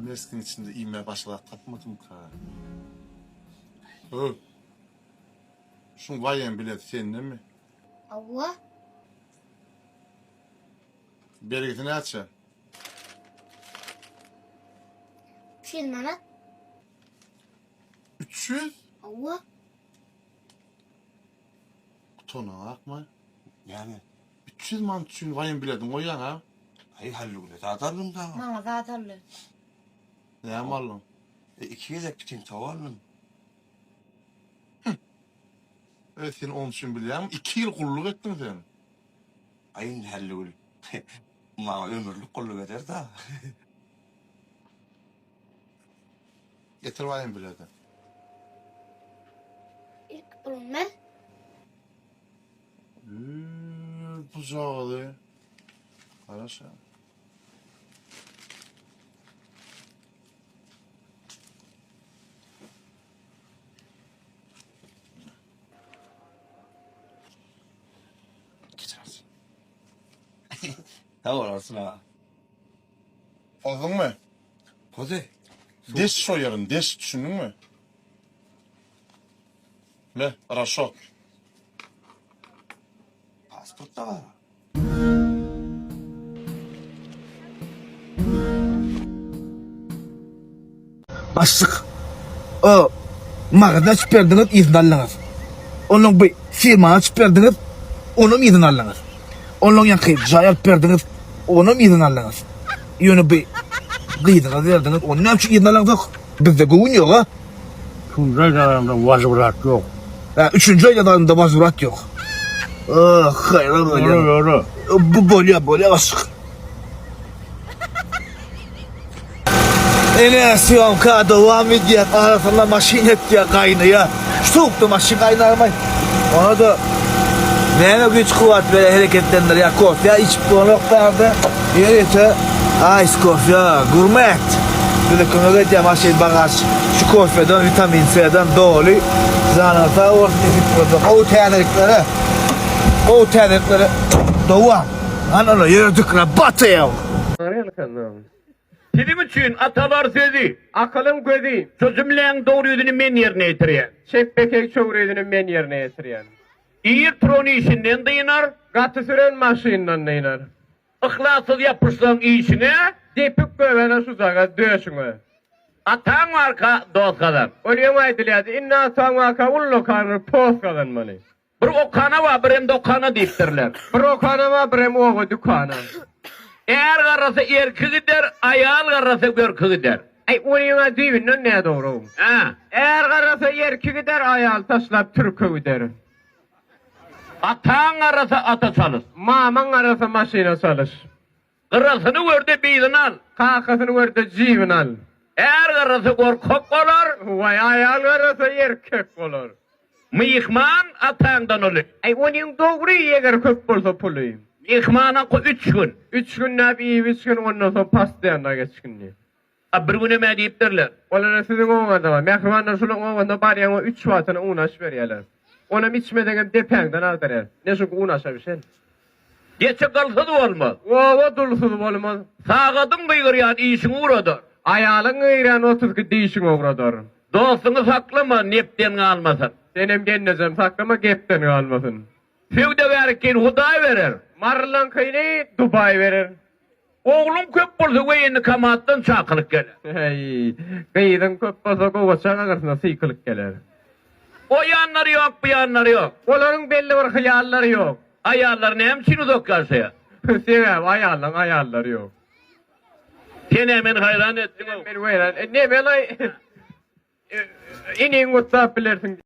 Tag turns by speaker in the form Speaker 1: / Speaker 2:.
Speaker 1: Meskin içinde iğme başladı tapmadım ka. Hı. Şun vayen bilet senin mi?
Speaker 2: Allah.
Speaker 1: Bereketini açsa.
Speaker 2: 300 manat.
Speaker 1: 300?
Speaker 2: Allah.
Speaker 1: Tona akma.
Speaker 3: Yani
Speaker 1: 300 man için vayen biletin koyan ha.
Speaker 3: hayır hallugule atarım da.
Speaker 2: Bana da atarlı.
Speaker 1: Ne malum?
Speaker 3: İki yedek bütün tavalım.
Speaker 1: Evet sen onun için biliyorum. 2 yıl kulluk ettin sen.
Speaker 3: Ayın hallugul. Ma ömürlük kolluk eder da.
Speaker 1: Getir vayen biletin.
Speaker 2: İlk bulun ben.
Speaker 1: Bucağı. Хорошо. Geçersin.
Speaker 3: Tamam olsun ha.
Speaker 1: Aldın mı?
Speaker 3: Hadi.
Speaker 1: Des soyarın, des düşündün mü? Ne? Raşok.
Speaker 3: Pasport da var.
Speaker 4: Başlık. O mağazadan çıkardınız izin alınız. Onun bir firmaya çıkardınız onun izin alınız. Onun yankı cayap verdiniz onun izin alınız. Yönü bir gıydınız verdiniz onun ne için izin alınız? Bizde güvün yok ha.
Speaker 5: Üçüncü aylarında vazirat yok.
Speaker 4: Üçüncü aylarında vazirat yok. Hayır böyle.
Speaker 5: Doğru.
Speaker 4: Bu böyle başlık. Enersiyon ka devam ediyor. Arasında maşin ediyor kaynıyor. Soğukta maşin kaynarmayın. Ona da neye güç kuvvet böyle hareketlendir ya kof ya iç bulunuklarda yerite ice coffee gurmet. Böyle konu ya maşin bagaj şu kofeden vitamin C'den dolu zanata ortaya o tenerikleri doğan anala yerdikler batıyor.
Speaker 6: Bizim için atalar sözü, akılın gözü, sözümleyen doğru yüzünü men yerine getiriyor.
Speaker 7: Şeppekek çoğruyduğunu men yerine getiriyen.
Speaker 6: İyi tronu işinden de iner,
Speaker 7: Katı süren maşinle de iner.
Speaker 6: ıhlassız yapırsan işine,
Speaker 7: Depik gövene suzağa döşüne.
Speaker 6: atan arka dost kadar.
Speaker 7: Oraya aydıladı, inna atan vaka ullo kanır poz kazanmalı.
Speaker 6: Bir o kana var, bir hem de o kana deyiptirler.
Speaker 7: Bir o kanama bir hem oğu dükana.
Speaker 6: Eğer karası erki gider, ayal karası görkü gider.
Speaker 7: Ay oraya düğünün ne doğru?
Speaker 6: Ha.
Speaker 7: Eğer karası yerki gider ayal taşlap türkü gider.
Speaker 6: Atan karası ata salır.
Speaker 7: Maman arası maşina salış.
Speaker 6: Karasını gördü beydin al.
Speaker 7: Kakasını gördü civin al.
Speaker 6: Eğer karası korkak olur,
Speaker 7: Vay ayal arası erkek olur.
Speaker 6: mıyıkman atandan olur.
Speaker 7: Ay onun doğru yeger köp bolsa pulu.
Speaker 6: Mıyıkmana ko 3 gün.
Speaker 7: 3 gün ne bir 3 gün ondan sonra pastayanına geçkin.
Speaker 6: Bir günüme deyiptirler.
Speaker 7: Olara sizin oğlanda var. Mehmanlar şunun oğlanda bari ama 3 vaatına uğraş veriyorlar. Ona içmeden dependen aldılar. Ne şu uğraşa bir şey.
Speaker 6: Geçe kalsa da olmaz.
Speaker 7: Ova dolusu olmaz.
Speaker 6: Sağadın bıyır yani işin uğradır.
Speaker 7: Ayağın ıyran 32 değişik uğradır.
Speaker 6: Dostunu saklama nepten almasın.
Speaker 7: Senem gennecem saklama gepten almasın.
Speaker 6: Fevde verirken huday verir.
Speaker 7: Marlan kıyını Dubai verir.
Speaker 6: Oğlum köp bulsa veyini kamattan çakılık gelir.
Speaker 7: Hey, kıyıdan köp basa kovaçan arasında sıykılık gelir.
Speaker 6: O yanları yok, bu yanları yok.
Speaker 7: Onların belli bir hıyalları yok.
Speaker 6: Ayarlarını hemşin uzak karşıya.
Speaker 7: Sevem ayarları yok.
Speaker 6: Seni hemen hayran ettim.
Speaker 7: Ben veren ne belay inin uttap bilirsin.